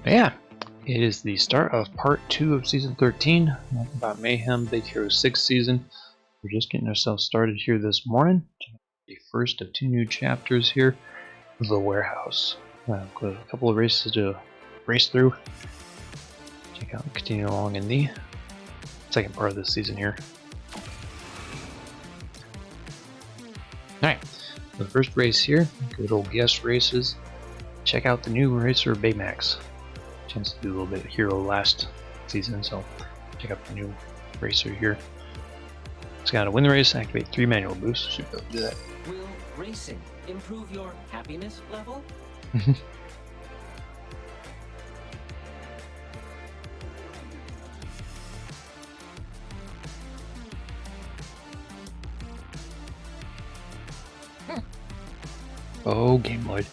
Yeah, it is the start of part 2 of season 13, Microbot Mayhem, Big Hero 6 season. We're just getting ourselves started here this morning. The first of 2 new chapters here, the warehouse. Got a couple of races to race through. Check out and continue along in the second part of this season here. Alright, the first race here, good old guest races. Check out the new racer Baymax. Chance to do a little bit of hero last season, so check out the new racer here. It's got to win the race, activate 3 manual boosts. Should be able to do that. Will racing improve your happiness level? Oh, game mode.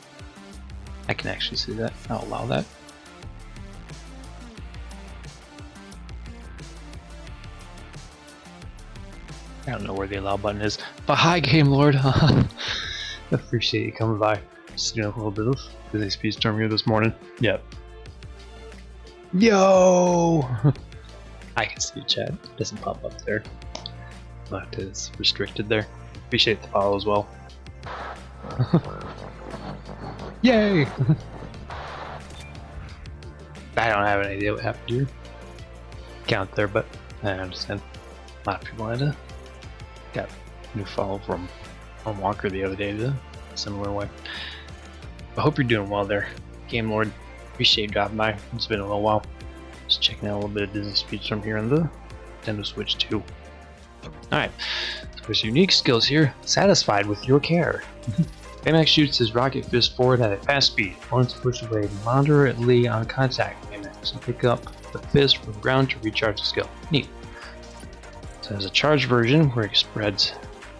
I can actually see that. I'll allow that. I don't know where the allow button is, but hi, Game Lord. Appreciate you coming by. Just doing a little bit of busy Speedstorm here this morning. Yep. Yo! I can see the chat. It doesn't pop up there, but it's restricted there. Appreciate the follow as well. Yay! I don't have any idea what happened to your count there, but I understand. A lot of people had to got a new follow from Walker the other day the similar way. I hope you're doing well there, Game Lord. Appreciate you dropping by. It's been a little while. Just checking out a little bit of Disney Speedstorm here on the Nintendo Switch 2. Alright, so there's unique skills here. Satisfied with your care. Baymax shoots his rocket fist forward at a fast speed. Once push away moderately on contact, Baymax and pick up the fist from the ground to recharge the skill. Neat. So there's a charged version where he spreads.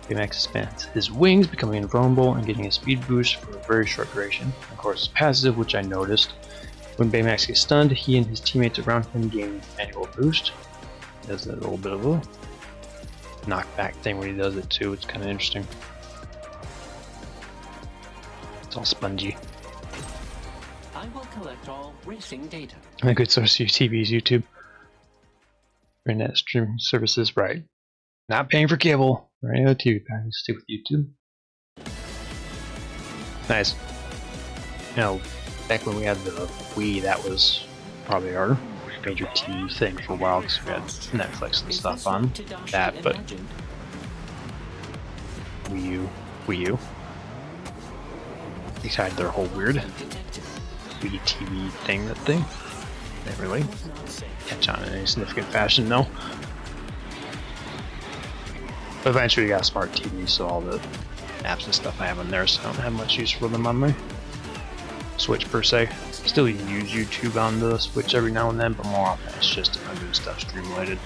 Baymax expands his wings, becoming invulnerable and getting a speed boost for a very short duration. Of course, it's passive, which I noticed. When Baymax gets stunned, he and his teammates around him gain manual boost. He does that little bit of a knockback thing when he does it too. It's kind of interesting. It's all spongy. I will collect all racing data. A good source of TV is YouTube. Internet streaming services, right? Not paying for cable or any other TV package. Stick with YouTube. Nice. You know, back when we had the Wii, that was probably our major TV thing for a while because we had Netflix and stuff on that. But Wii U. They had their whole weird Wii TV thing. That thing. Didn't really catch on in any significant fashion, no. But eventually we got a smart TV, so all the apps and stuff I have on there, so I don't have much use for them on my Switch per se. Still use YouTube on the Switch every now and then, but more often it's just if I'm doing stuff stream-related.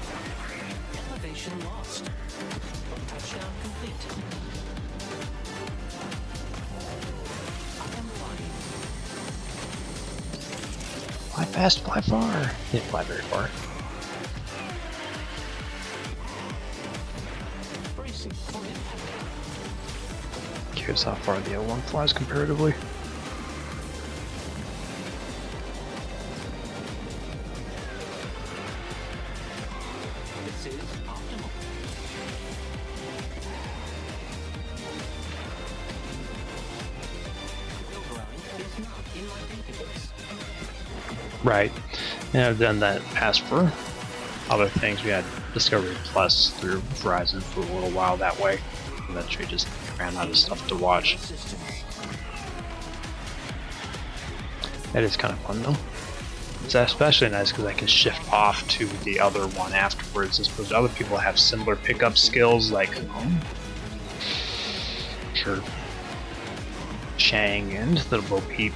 Elevation lost. Touchdown complete. I am flying. Fly fast, fly far. Didn't fly very far. Bracing for impact. Curious how far the L1 flies comparatively. This is optimal. Wheel grind is not in my database. Right. And I've done that past for other things. We had Discovery Plus through Verizon for a little while that way. Eventually just ran out of stuff to watch. That is kind of fun though. It's especially nice because I can shift off to the other one afterwards as opposed to other people have similar pickup skills like sure Chang and the Bo Peep.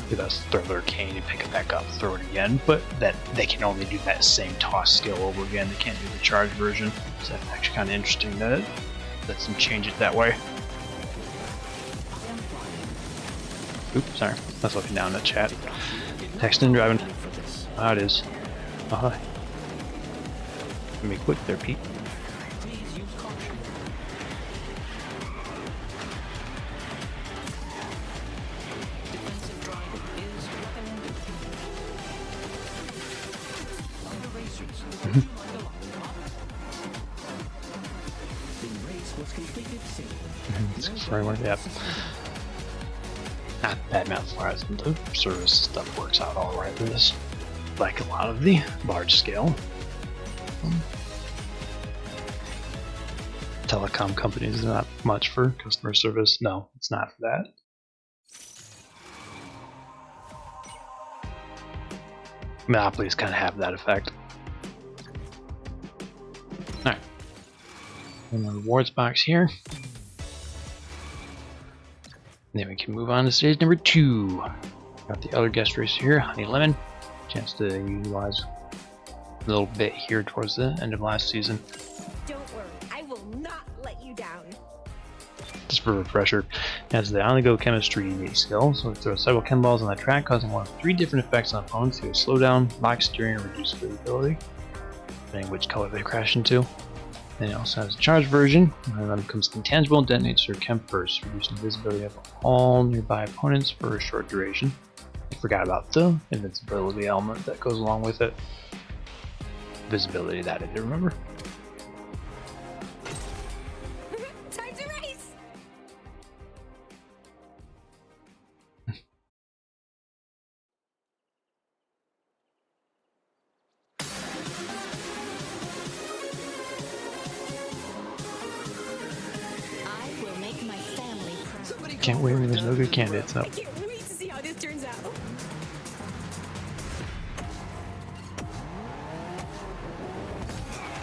Do that, throw their cane and pick it back up, throw it again, but that they can only do that same toss skill over again. They can't do the charge version. So that's actually kind of interesting that it lets them change it that way. Oops, sorry. I was looking down at chat. Texting, driving. Ah, it is. Hi. Let me quick there, Pete. The race was completed soon. It's framework, yep. Not bad math-wise, but the service stuff works out alright with this. Like a lot of the large scale telecom companies, not much for customer service. No, it's not for that. Monopolies kind of have that effect. Alright. And the rewards box here. Then we can move on to stage number 2. Got the other guest racer here, Honey Lemon. Chance to utilize a little bit here towards the end of last season. Don't worry, I will not let you down. Just for a refresher, has the on-the-go chemistry skill, so it throws several chem balls on the track, causing one of 3 different effects on opponents: to slow down, lock steering, or reduce visibility, depending which color they crash into. Then it also has a charged version, and then becomes intangible and detonates your chem burst, reducing visibility of all nearby opponents for a short duration. I forgot about the invincibility element that goes along with it. Visibility, that I did remember. Time to race! I will make my family proud. Can't wait when there's no good candidates though. I can't wait to see how this turns out.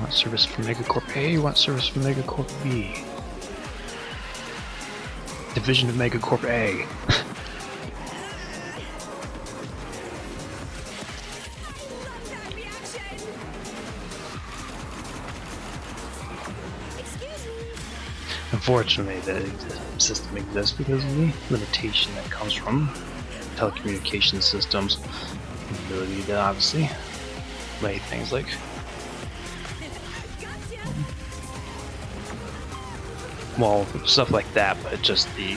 Want service from Megacorp A, want service from Megacorp B. Division of Megacorp A. Love that reaction! Excuse me. Unfortunately, the system exists because of the limitation that comes from telecommunication systems. The ability to obviously lay things like well, stuff like that, but just the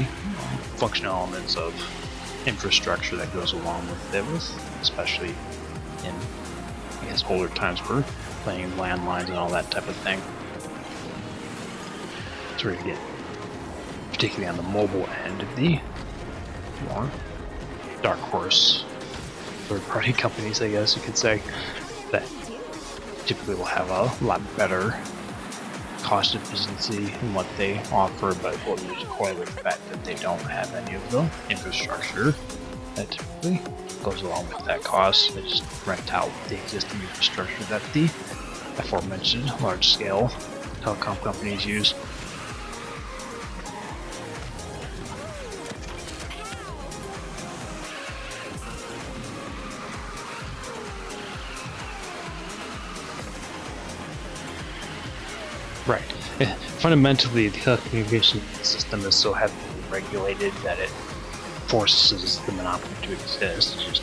functional elements of infrastructure that goes along with it, especially in, I guess, older times for playing landlines and all that type of thing. It's where you get, particularly on the mobile end of the more dark horse third-party companies, I guess you could say, that typically will have a lot better cost efficiency in what they offer, but will usually correlate with the fact that they don't have any of the infrastructure that typically goes along with that cost. They just rent out the existing infrastructure that the aforementioned large-scale telecom companies use. Right. Fundamentally, the telecommunication system is so heavily regulated that it forces the monopoly to exist.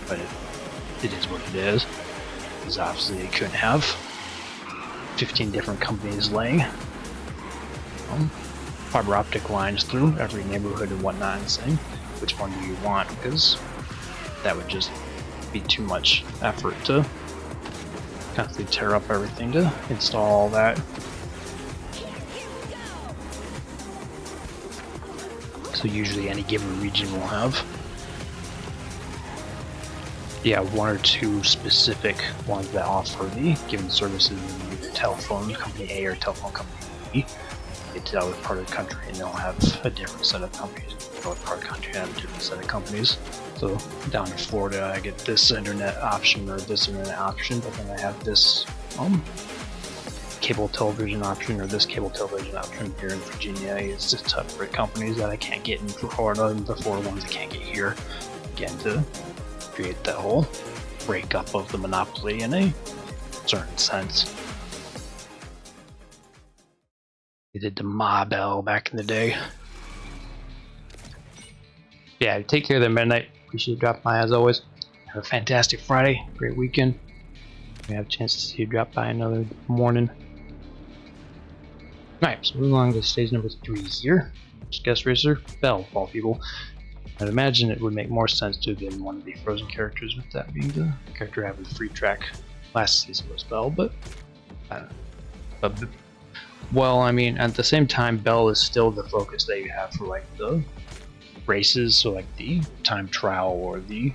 But it is what it is. Because obviously you couldn't have 15 different companies laying fiber optic lines through every neighborhood and whatnot and saying which one do you want, because that would just be too much effort to constantly tear up everything to install all that. So usually any given region will have, one or two specific ones that offer the given services in either telephone company A or telephone company B. Get to the other part of the country and they'll have a different set of companies. The other part of the country have a different set of companies. So down in Florida I get this internet option or this internet option, but then I have this cable television option or this cable television option. Here in Virginia it's just separate companies that I can't get in Florida and the Florida ones I can't get here. Again, to create that whole breakup of the monopoly in a certain sense. They did the Belle back in the day. Yeah, take care there, Midnight. Appreciate you dropping by as always. Have a fantastic Friday, great weekend. We have a chance to see you drop by another morning. Alright, so moving along to stage number 3 here. Guest racer, Belle, of all people. I'd imagine it would make more sense to get one of the Frozen characters, with that being the character having the free track last season was Belle, but I don't know. But, well, I mean, at the same time, Belle is still the focus that you have for like the races, so like the time trial or the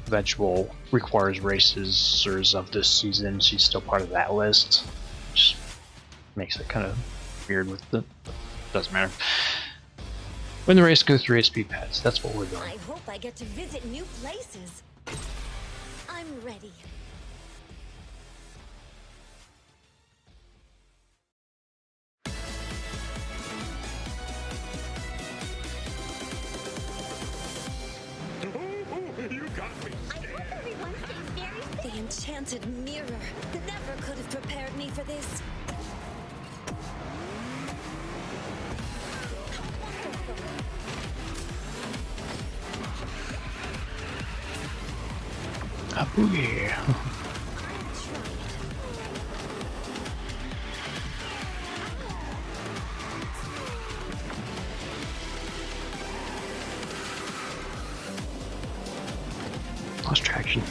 eventual requires races of this season. She's still part of that list, which makes it kind of weird with the. Doesn't matter. When the race goes through 8 speed pads, that's what we're doing. I hope I get to visit new places. I'm ready. You got me scared. The enchanted mirror never could have prepared me for this. A boogie. Lost traction.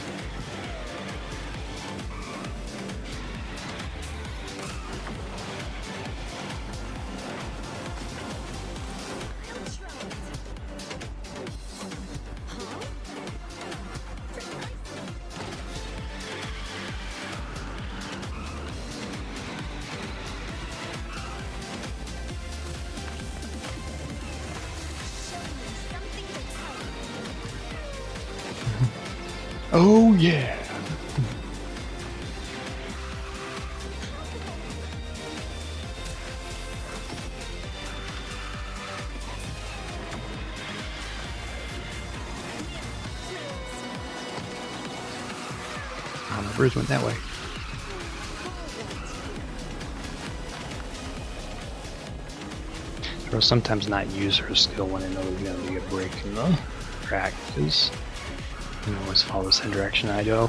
Oh yeah. The birds went that way. Or sometimes not use her skill when I know there's going to be a break in the track, because you always follow the same direction I go.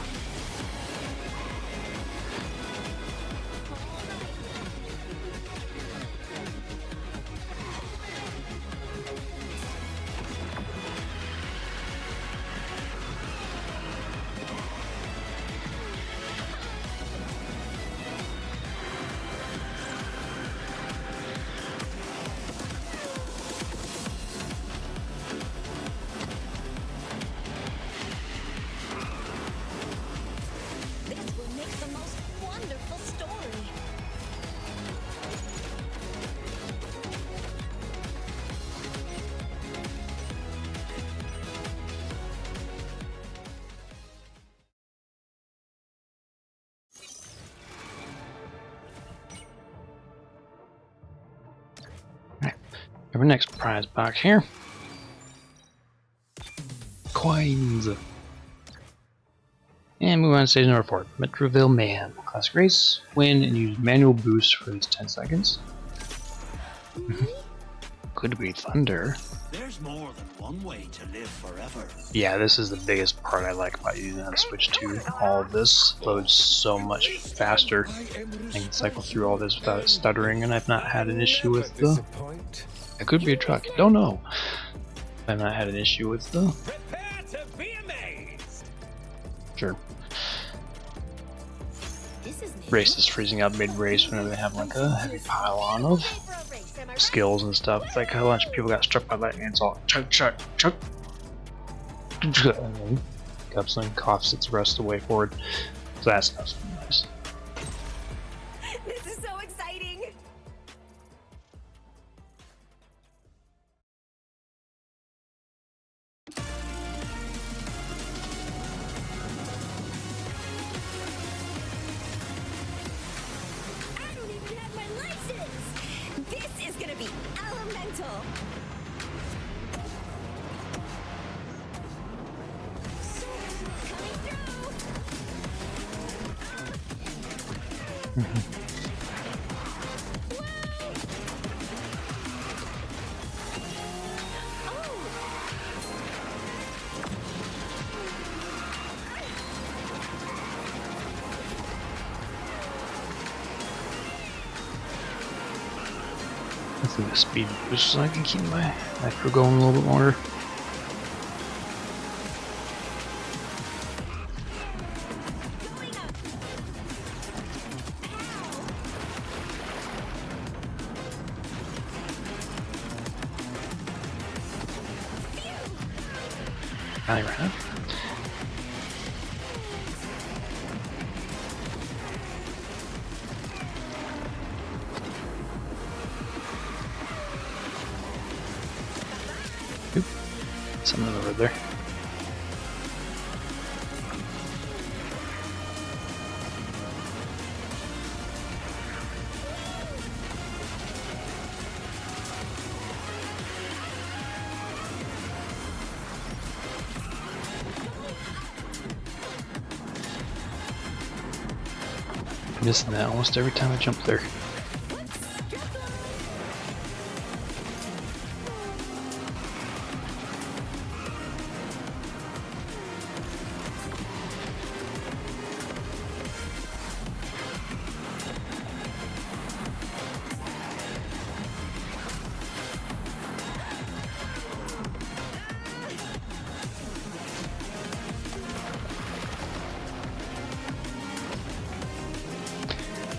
Our next prize box here. Coins. And move on to stage number 4. Metroville Mayhem. Classic race. Win and use manual boost for these 10 seconds. Could be thunder. There's more than one way to live forever. Yeah, this is the biggest part I like about using that switch to. All of this loads so much faster. I can cycle through all this without it stuttering, and I've not had an issue with the. It could be a truck. Don't know. I've not had an issue with the. Prepare to be amazed. Sure. This is Race is freezing up mid-race whenever they have like a heavy pile-on of skills and stuff. It's like a bunch of people got struck by lightning. It's all chug chug chug, and then cups and coughs its the rest of the way forward. So that stuff's nice. This is so exciting. I don't even have my license. This is gonna be elemental. Coming through. I think the speed boost so I can keep my nitro going a little bit longer. Finally ran out. Oop. Something over there. Missing that almost every time I jump there.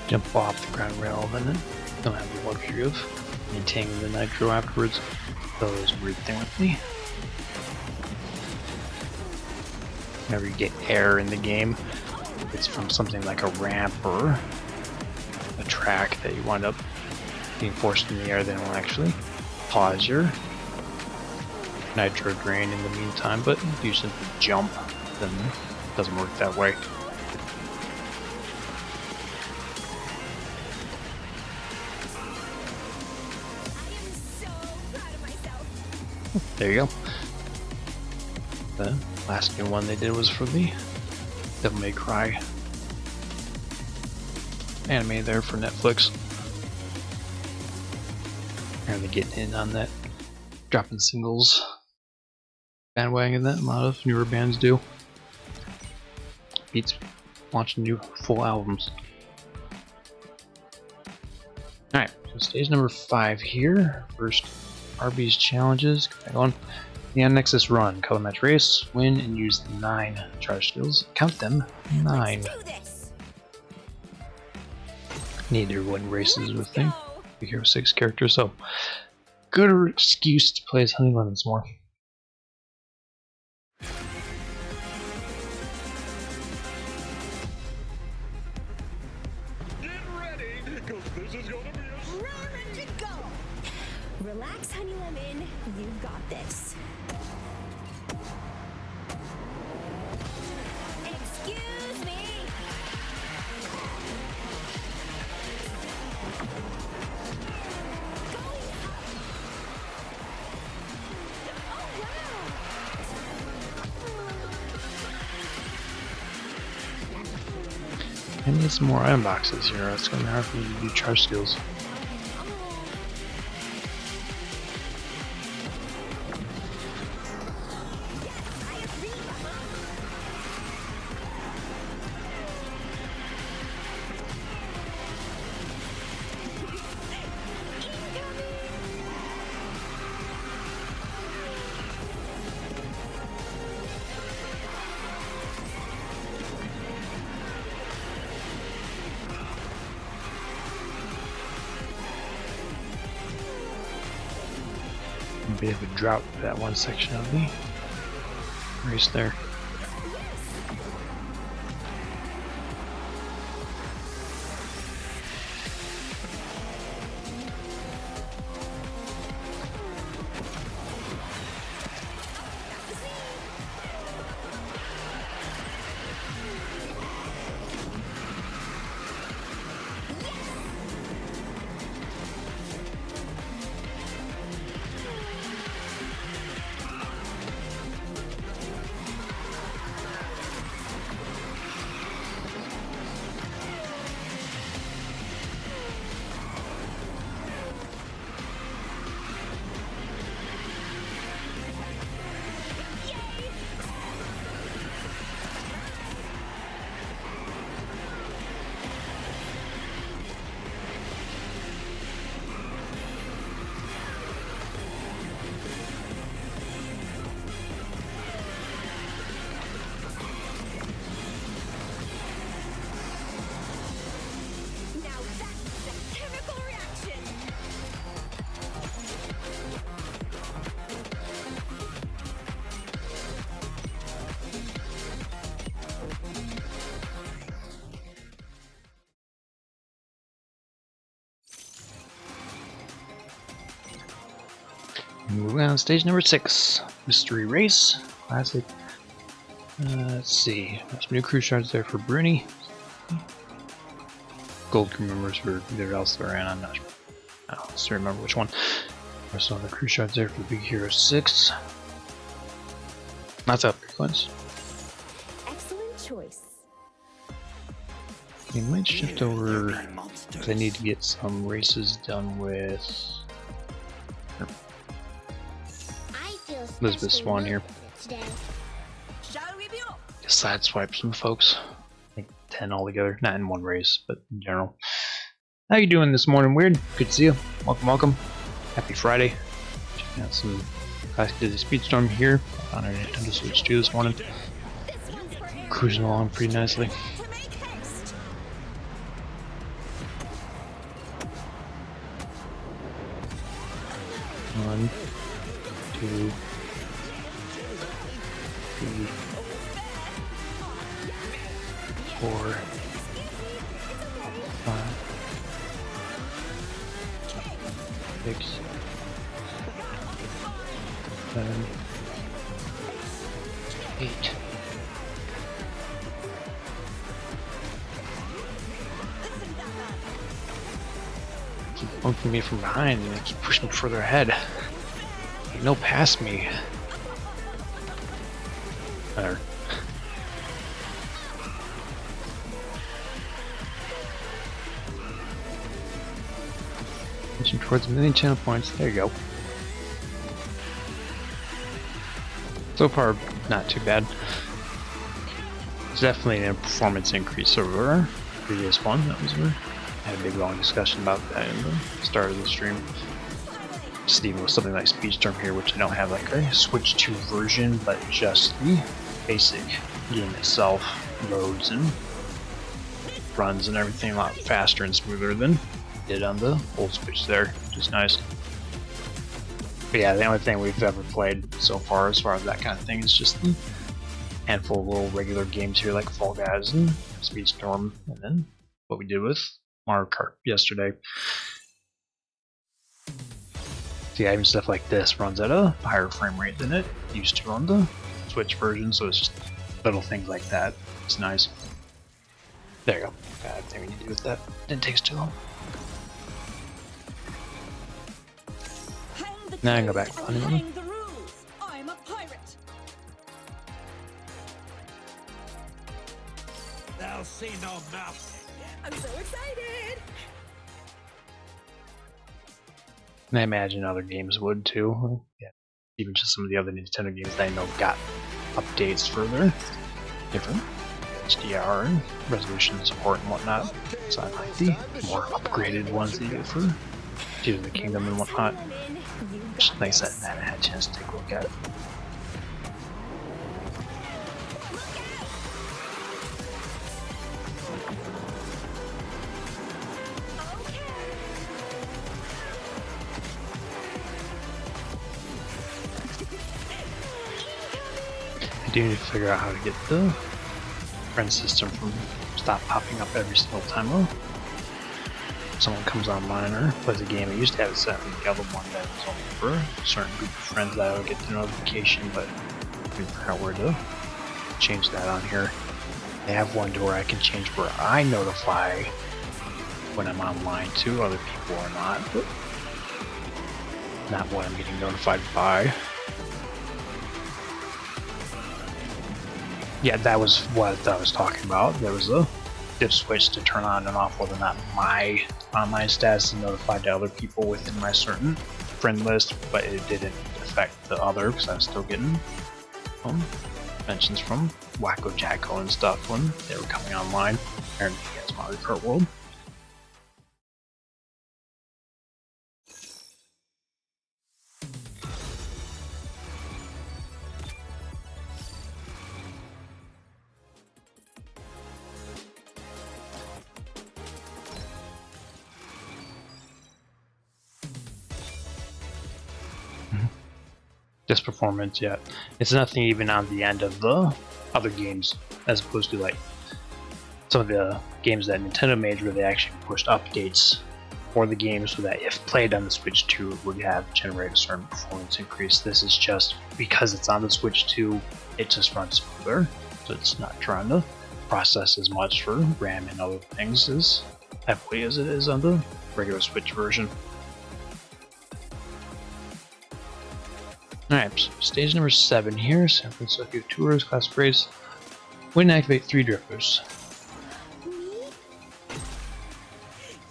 Jump off the ground rail and then don't have the luxury of maintaining the nitro afterwards. So there's a weird thing with me. Whenever you get air in the game, it's from something like a ramp or a track that you wind up being forced in the air, then it will actually pause your nitro drain in the meantime, but if you simply jump, then it doesn't work that way. There you go. The last new one they did was for the Devil May Cry anime there for Netflix. Apparently getting in on that dropping singles bandwagon that a lot of newer bands do. Beats launching new full albums. Alright, so stage number 5 here. First RB's challenges. Going. The Nexus run. Color match race. Win and use 9 charge skills. Count them. 9. Need to win races with me. We have 6 characters, so good excuse to play as Honey Lemons more. Get ready, because this is going to be a Raring to go. Relax, Honey Lemon. You've got this. Excuse me. I need some more item boxes here. It's going to be hard for me to do charge skills. A bit of a drought for that one section of the race there. Moving on to stage number 6, Mystery Race, classic. Let's see, there's some new crew shards there for Bruni. Gold crew members for either else they're in, I'm not sure. I don't still remember which one. There's some other crew shards there for Big Hero 6. That's up sequence. Excellent choice. We might shift over because I need to get some races done with Elizabeth Swan here. Today. Shall we be off? Just sideswipe some folks. I think 10 altogether, not in one race, but in general. How you doing this morning, Weird? Good to see you. Welcome, welcome. Happy Friday. Checking out some classic Disney Speedstorm here on our Nintendo Switch 2 this morning. Cruising along pretty nicely. To make haste. 1, 2, 3, 4, 5, 6, 7, 8. Keep bunking me from behind and they keep pushing me further ahead. Like, no past me. There. Pushing towards a million channel points. There you go. So far, not too bad. It's definitely a performance increase over the previous one. That was I had a big long discussion about that in the start of the stream. Just even with something like Speedstorm here, which I don't have like a Switch 2 version, but just the basic game itself loads and runs and everything a lot faster and smoother than it did on the old Switch there, which is nice. But yeah, the only thing we've ever played so far as that kind of thing is just a handful of little regular games here like Fall Guys and Speedstorm, and then what we did with Mario Kart yesterday. So yeah, even stuff like this runs at a higher frame rate than it used to on the Switch version, so it's just little things like that. It's nice. There you go. Got everything we need to do with that. Didn't take us too long. Now I can go back. Hang the rules. I'm a pirate. Thou see no mouse. I'm so excited. And I imagine other games would too. Yeah. Even just some of the other Nintendo games that I know got updates for their different HDR and resolution support and whatnot. So I like the more upgraded ones that you get for Tears of the Kingdom and whatnot. Just nice that I had a chance to take a look at it. I do need to figure out how to get the friend system from stop popping up every single time someone comes online or plays a game. I used to have it set in the other one that was only for a certain group of friends that I would get the notification, but I figure out where to change that on here. They have one to where I can change where I notify when I'm online to other people or not, but not what I'm getting notified by. Yeah, that was what I was talking about. There was a diff switch to turn on and off whether or not my online status is notified to other people within my certain friend list, but it didn't affect the other because I was still getting mentions from Wacko Jacko and stuff when they were coming online. Apparently against Mario Kart World. This performance yet. It's nothing even on the end of the other games, as opposed to like some of the games that Nintendo made where they actually pushed updates for the game so that if played on the Switch 2 it would have generated a certain performance increase. This is just because it's on the Switch 2, it just runs smoother, so it's not trying to process as much for RAM and other things as heavily as it is on the regular Switch version. Alright, so stage number 7 here, San Fransokyo Tours, class race. Win and activate 3 drifters. Me?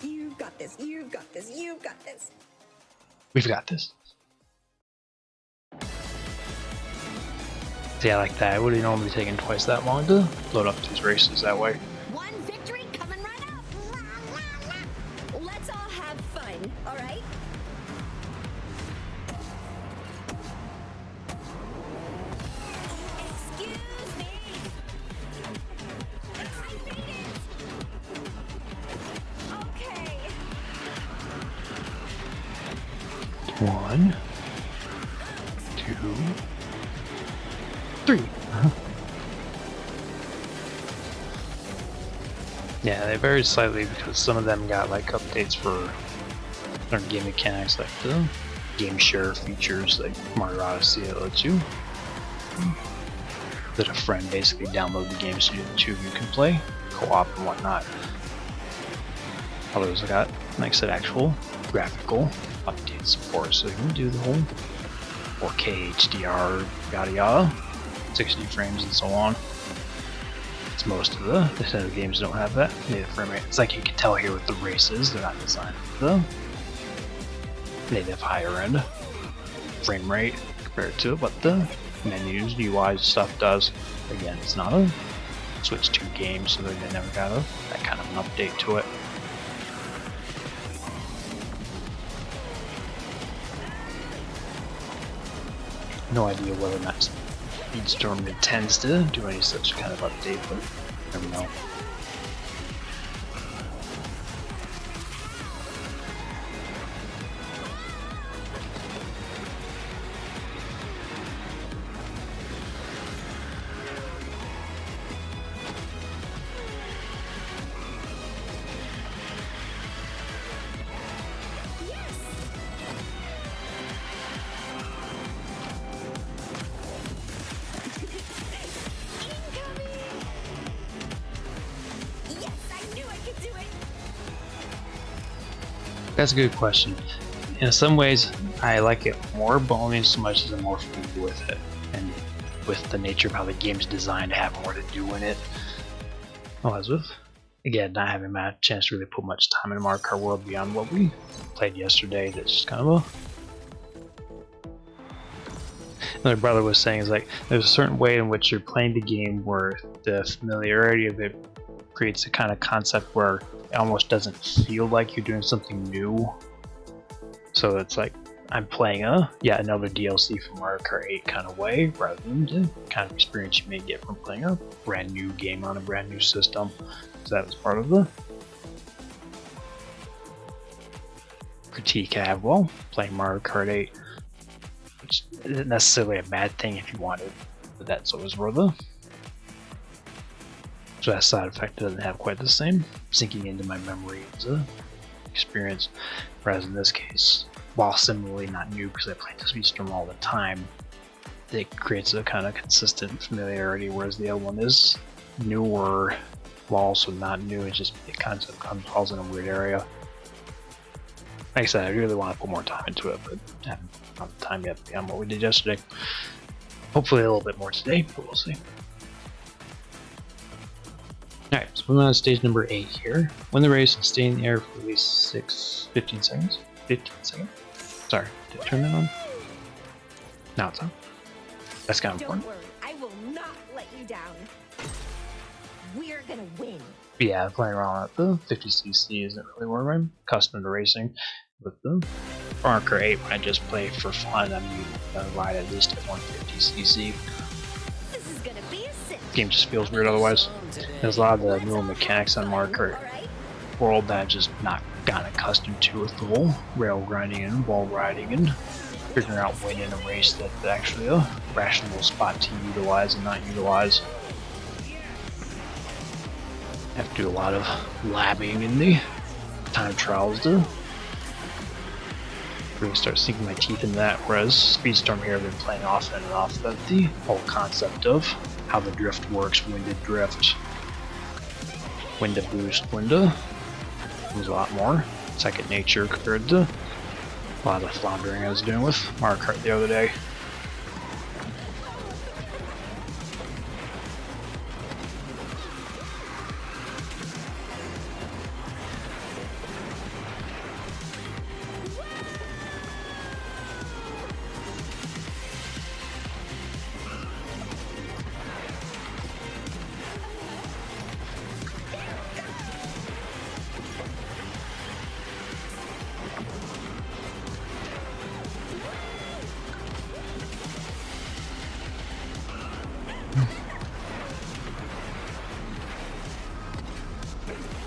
You've got this, you've got this, you've got this. We've got this. See, I like that. It would have normally taken twice that long to load up these races that way. One victory coming right up. Let's all have fun, all right? Excuse me. I made it. Okay. 1, 2, 3. Yeah, they varied slightly because some of them got like updates for certain game mechanics, like the game share features, like Mario Odyssey that lets you let a friend basically download the game so the two of you can play co-op and whatnot. Others got, like I said, actual graphical updates for it, so you can do the whole 4K HDR yada yada, 60 frames and so on. It's most of the Nintendo games don't have that native frame rate. It's like you can tell here with the races, they're not designed for the native higher end frame rate compared to what the menus, UI stuff does. Again, it's not a Switch 2 game, so they never got that kind of an update to it. No idea whether or not Speedstorm intends to do any such kind of update, but never know. That's a good question. In some ways, I like it more, but only so much as I'm more familiar with it, and with the nature of how the game's designed to have more to do in it. As with, again, not having a chance to really put much time in Mario Kart World beyond what we played yesterday, that's just kind of another brother was saying is like, there's a certain way in which you're playing the game where the familiarity of it creates a kind of concept where it almost doesn't feel like you're doing something new. So it's like I'm playing yet another DLC from Mario Kart 8 kind of way, rather than the kind of experience you may get from playing a brand new game on a brand new system. So that was part of the critique I have while playing Mario Kart 8, which isn't necessarily a bad thing if you wanted, but that's always where the so that side effect doesn't have quite the same sinking into my memory as a experience, whereas in this case, while similarly not new because I play the Speedstorm all the time, it creates a kind of consistent familiarity, whereas the other one is newer while also not new. It's just the concept falls in a weird area. Like I said, I really want to put more time into it, but I haven't found the time yet beyond what we did yesterday. Hopefully a little bit more today, but we'll see. Alright, so moving on to stage number 8 here. Win the race and stay in the air for at least 15 seconds. 15 seconds? Sorry, did I turn that on? Now it's on. That's kind of important. Don't worry, I will not let you down. We're gonna win. But yeah, playing around at the 50cc isn't really where I'm accustomed to racing. With the Mario Kart 8, when I just play for fun, I'm gonna ride at least at 150cc. This is gonna be a sit. Game just feels weird otherwise. There's a lot of the newer mechanics on Mario Kart World that I've just not gotten accustomed to, with the whole rail grinding and wall riding and figuring out when in a race that's actually a rational spot to utilize and not utilize. I have to do a lot of labbing in the time trials to really start sinking my teeth into that. Whereas Speedstorm here, I've been playing off and off of the whole concept of how the drift works, when to drift, when to boost, when to. There's a lot more second nature compared to a lot of the floundering I was doing with Mario Kart the other day.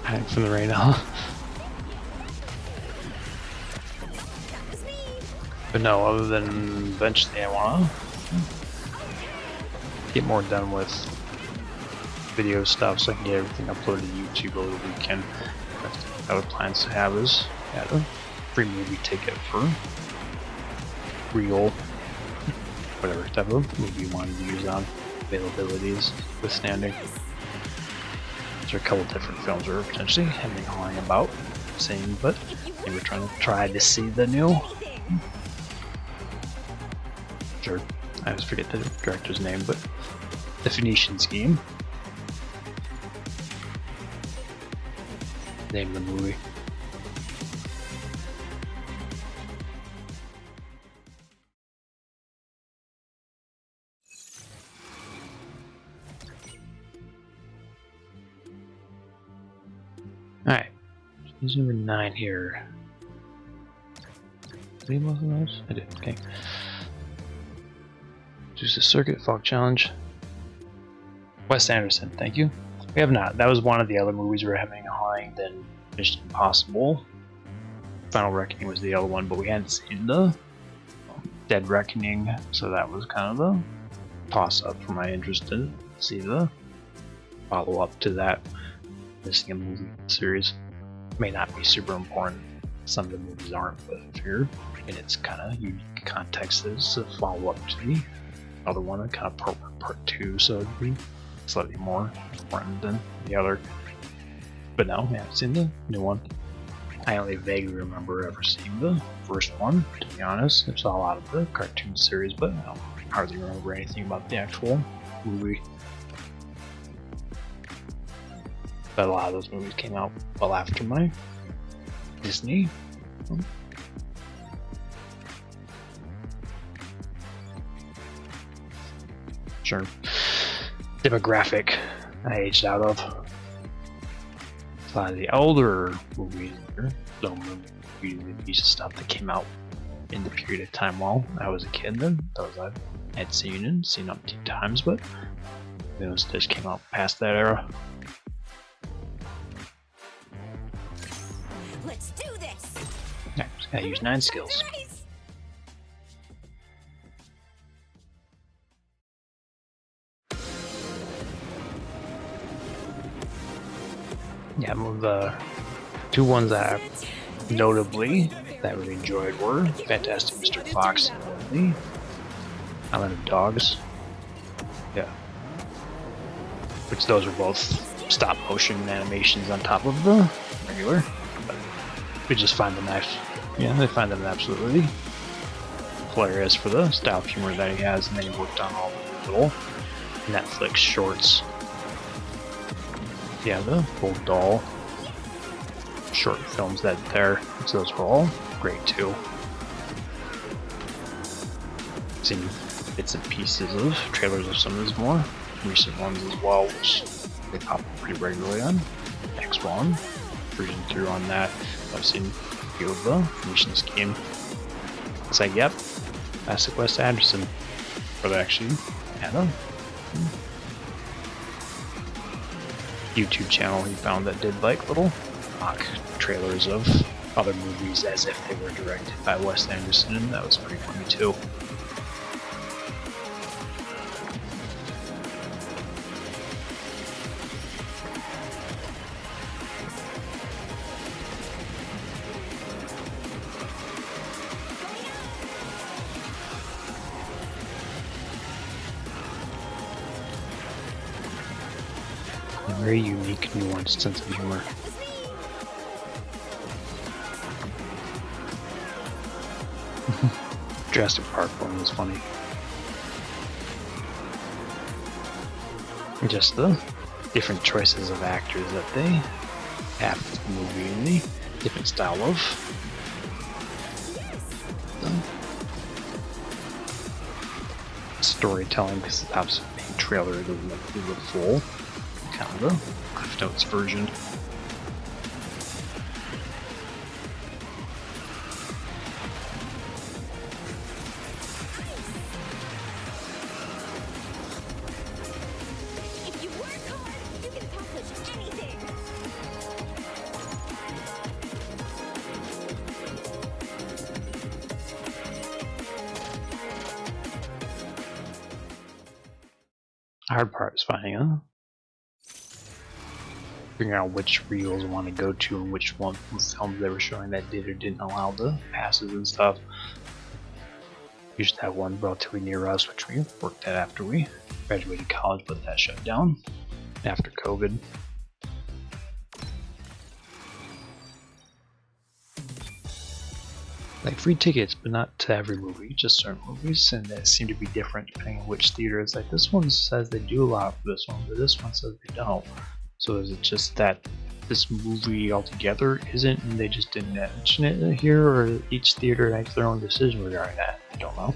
Hiding from the rain now. But no, other than eventually I wanna get more done with video stuff so I can get everything uploaded to YouTube over the weekend. That's the other plans to have is add a free movie ticket for real, whatever type of movie you wanted to use on availabilities withstanding. There are a couple different films we're potentially hemming about seeing, but I think we're try to see the new. Sure, I always forget the director's name, but the Phoenician Scheme. Name of the movie. Alright, there's number 9 here. Did I most of those? I did, okay. Choose the Circuit Fog Challenge. Wes Anderson, thank you. We have not. That was one of the other movies we were having hawing than Mission Impossible. Final Reckoning was the other one, but we hadn't seen the Dead Reckoning, so that was kind of the toss-up for my interest in see the follow-up to that. Missing a movie series may not be super important. Some of the movies aren't, but if you're in its kind of unique context, there's a follow up to the other one, and kind of part 1, part 2, so it'd be slightly more important than the other. But no, I haven't seen the new one. I only vaguely remember ever seeing the first one, to be honest. I saw a lot of the cartoon series, but I don't hardly remember anything about the actual movie. But a lot of those movies came out well after my Disney. Sure. Demographic I aged out of. A lot of the older movies there. Don't remember the piece of stuff that came out in the period of time while I was a kid then. Those I had seen and seen up 2 times, but those just came out past that era. Let's do this. Yeah, just gotta use 9 skills. Yeah, the 2 ones that I notably that I really enjoyed were Fantastic Mr. Fox and the Island of Dogs. Yeah. Which those are both stop motion animations on top of the regular. But we just find them nice. Yeah, they find them absolutely hilarious for the style of humor that he has, and then he worked on all the little Netflix shorts. Yeah, the old doll short films that there, so those were all great too. Seen bits and pieces of trailers of some of his more recent ones as well, which they pop up pretty regularly on X1. Reading through on that, I've seen a few of the Mission Scheme. It's like, yep, classic Wes Anderson. But actually had a YouTube channel he found that did like little mock trailers of other movies as if they were directed by Wes Anderson, and that was pretty funny too. A very unique, nuanced sense of humor. Jurassic Park one was funny. Just the different choices of actors that they have in the movie and the different style of storytelling, because the main trailer doesn't look the full, kind of the Cliff Notes version. If you work hard, you can accomplish anything. The hard part is finding figuring out which reels I want to go to and which one films they were showing that did or didn't allow the passes and stuff. We used to have one relatively near us, which we worked at after we graduated college, but that shut down after COVID. Like free tickets, but not to every movie, just certain movies, and that seem to be different depending on which theater. It's like this one says they do allow it for this one, but this one says they don't. So is it just that this movie altogether isn't, and they just didn't mention it here, or each theater makes their own decision regarding that? I don't know.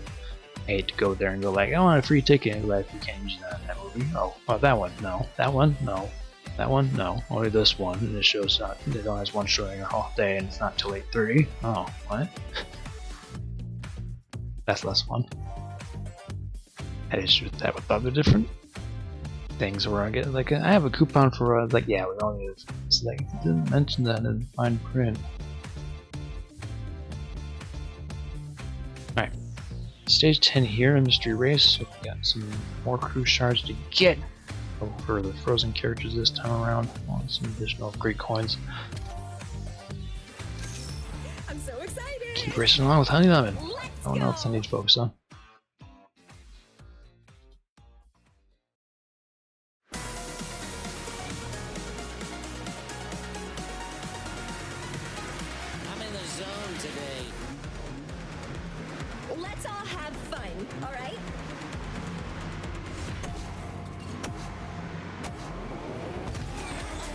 I hate to go there and go like, I want a free ticket, and like, you can't use that in that movie. Oh, that one, no. That one, no. That one, no. Only this one, and it shows not. It only has one showing a whole day, and it's not till 8:30. Oh, what? That's less fun. I had issues with that with other different things where I get like, I have a coupon for like, yeah, we only have. It's like, it didn't mention that in fine print. Alright. Stage 10 here in Mystery Race. So we got some more crew shards to get for the frozen characters this time around. Want some additional great coins. I'm so excited. Keep racing along with Honey Lemon. No one else I need to focus on. I'm in the zone today. Let's all have fun, all right?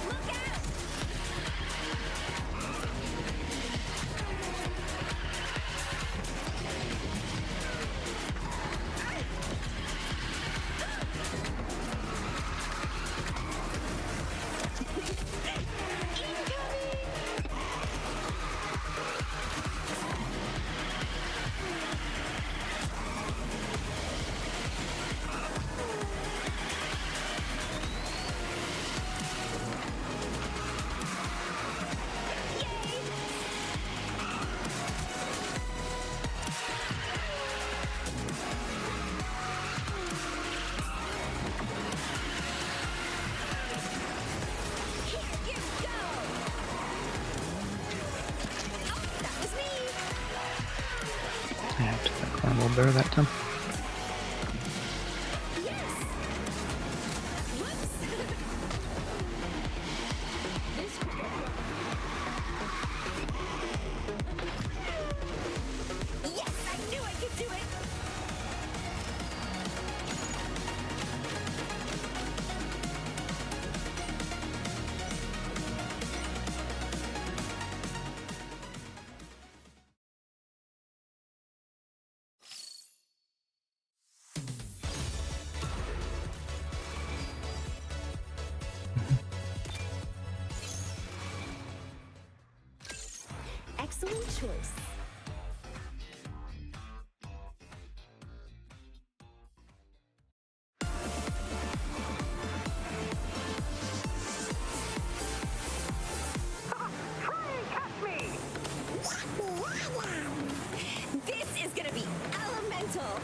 Look out! I have to think a little better that time. Yes, I knew I could do it. Excellent choice. This is gonna be elemental.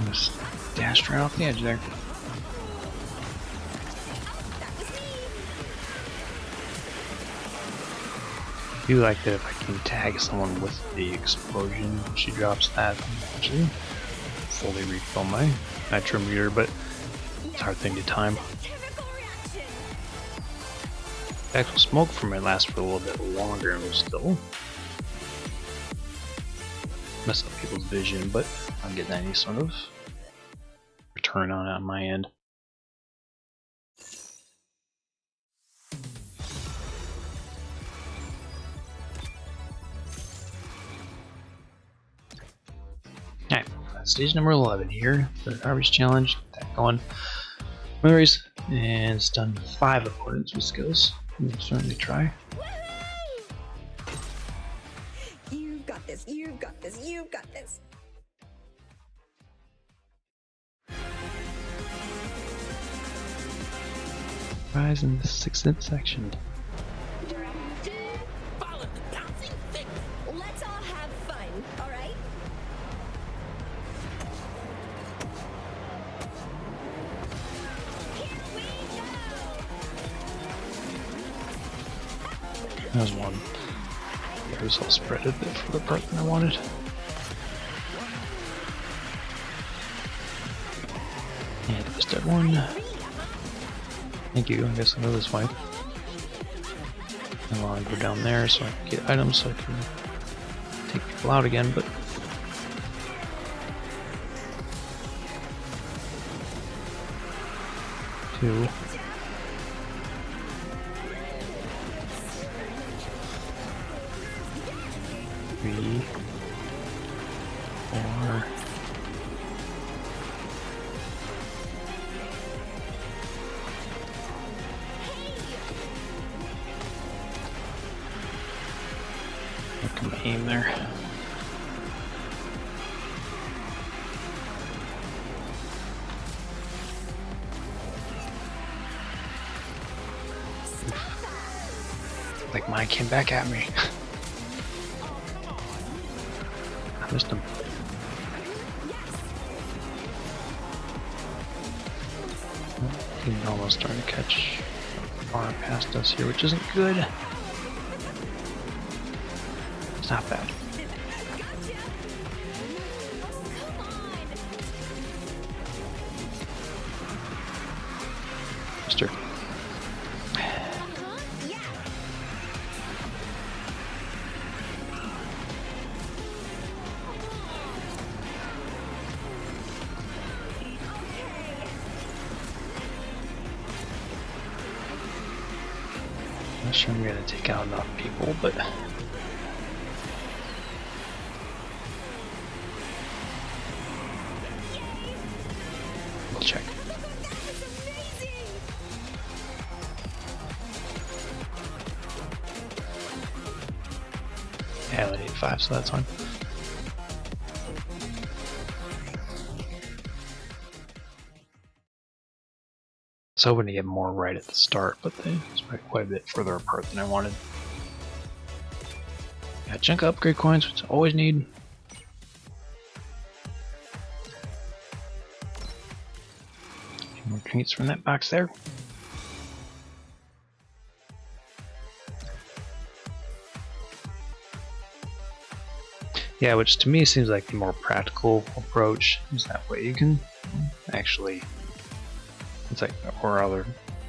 Just dashed right off the edge there. I do like that if I can tag someone with the explosion, she drops that. Actually, fully refill my nitro meter, but it's a hard thing to time. The actual smoke from it lasts for a little bit longer and will still mess up people's vision, but I'm getting any sort of return on it on my end. Alright, stage number 11 here, the garbage challenge. Get that going. No worries, and it's done 5 opponents with skills. We'll certainly try. You've got this, you've got this, you've got this. Rise in the 6th section. Follow the bouncing thing. Let's all have fun, alright? Here we go! That was one. It was all spread a bit for the part that I wanted. And just everyone. Thank you, I guess I'll go this way. I want to go down there so I can get items so I can take people out again, but two. 3, 4. I can aim there. Like mine came back at me. I missed him. He's almost starting to catch far past us here, which isn't good. It's not bad. Mister. Not sure I'm gonna take out enough people, but we'll check. Yeah, I only need 5, so that's fine. I was hoping to get more right at the start, but they spread quite a bit further apart than I wanted. Got chunk upgrade coins, which I always need. More trinkets from that box there. Yeah, which to me seems like the more practical approach, is that way you can actually, it's like, or other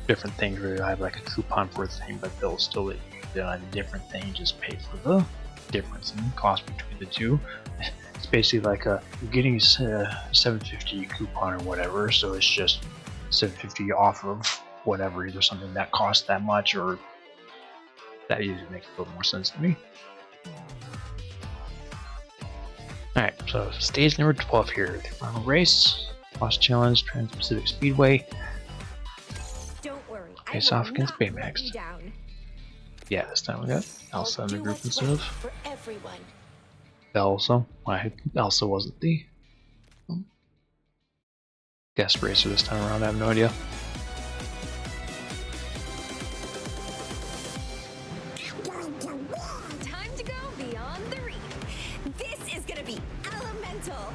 different things where you have like a coupon for a thing, but they'll still let you get on a different thing, just pay for the difference in cost between the two. It's basically like you're getting a 750 coupon or whatever, so it's just 750 off of whatever, either something that costs that much, or that usually makes a little more sense to me. Alright, so stage number 12 here, the final race, boss challenge, Transpacific Speedway. Don't worry. Face off against Baymax. Yeah, this time we got Elsa in the group instead of for everyone. Belle also. Why Elsa wasn't the guest racer this time around, I have no idea. Time to go beyond the reef. This is gonna be elemental.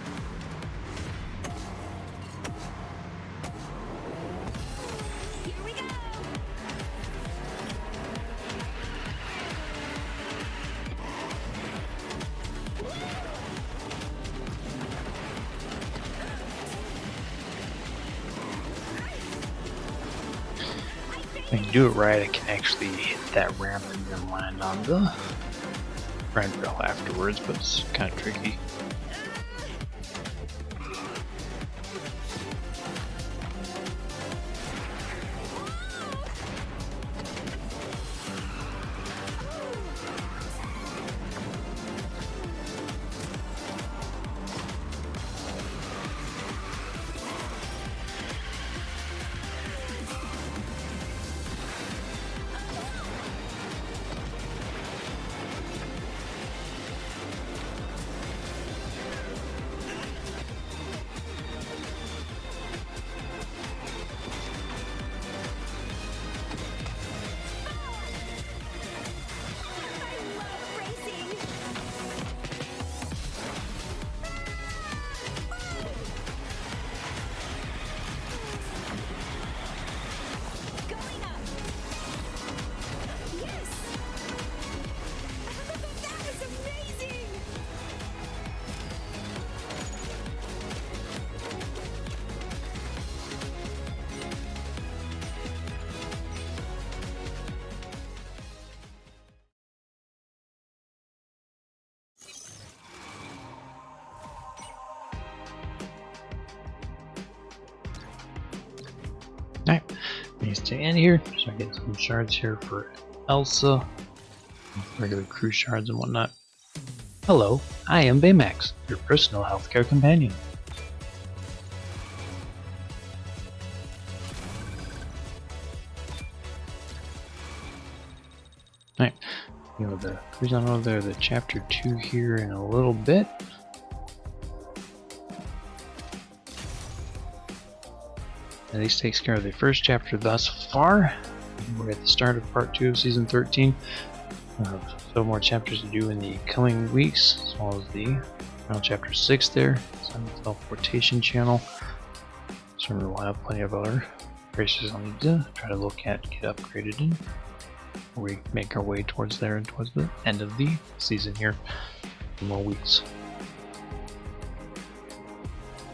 When you do it right, I can actually hit that ramp and then land on the grind rail afterwards, but it's kind of tricky. Alright, needs to end here, so I get some shards here for Elsa, regular crew shards and whatnot. Hello, I am Baymax, your personal healthcare companion. Alright, you know the cruise on over there, the chapter 2 here in a little bit. And this takes care of the first chapter thus far. We're at the start of part 2 of season 13. We have several more chapters to do in the coming weeks, as well as the final chapter 6 there. It's on the teleportation channel. So we'll have plenty of other races I'll need to try to look at, get upgraded in. We make our way towards there and towards the end of the season here. 2 more weeks.